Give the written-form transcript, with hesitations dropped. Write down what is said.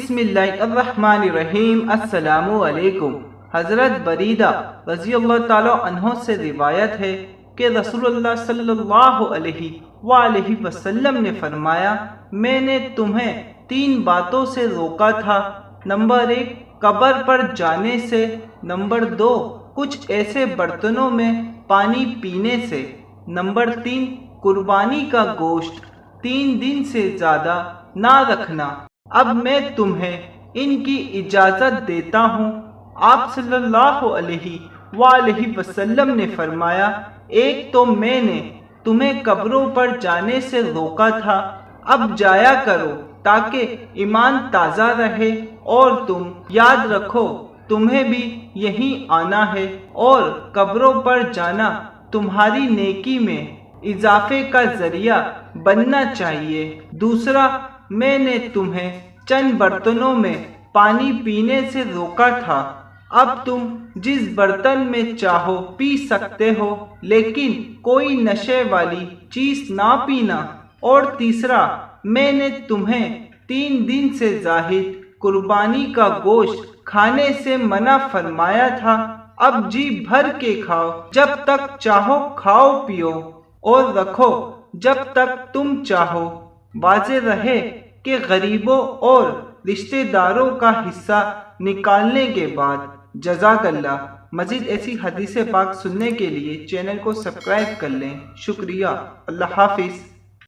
بسم اللہ الرحمن الرحیم۔ السلام علیکم۔ حضرت بریدہ رضی اللہ تعالی عنہ سے روایت ہے کہ رسول اللہ صلی اللہ علیہ وآلہ وسلم نے فرمایا، میں نے تمہیں 3 باتوں سے روکا تھا۔ نمبر 1 قبر پر جانے سے، نمبر 2 کچھ ایسے برتنوں میں پانی پینے سے، نمبر 3 قربانی کا گوشت 3 دن سے زیادہ نہ رکھنا۔ اب میں تمہیں ان کی اجازت دیتا ہوں۔ آپ صلی اللہ علیہ وآلہ وسلم نے فرمایا، ایک تو میں نے تمہیں قبروں پر جانے سے روکا تھا، اب جایا کرو تاکہ ایمان تازہ رہے، اور تم یاد رکھو تمہیں بھی یہیں آنا ہے، اور قبروں پر جانا تمہاری نیکی میں اضافے کا ذریعہ بننا چاہیے۔ دوسرا، میں نے تمہیں چند برتنوں میں پانی پینے سے روکا تھا، اب تم جس برتن میں چاہو پی سکتے ہو، لیکن کوئی نشے والی چیز نہ پینا۔ اور تیسرا، میں نے تمہیں 3 دن سے زائد قربانی کا گوشت کھانے سے منع فرمایا تھا، اب جی بھر کے کھاؤ، جب تک چاہو کھاؤ پیو اور رکھو جب تک تم چاہو۔ واضح رہے کہ غریبوں اور رشتہ داروں کا حصہ نکالنے کے بعد۔ جزاک اللہ۔ مزید ایسی حدیث پاک سننے کے لیے چینل کو سبسکرائب کر لیں۔ شکریہ۔ اللہ حافظ۔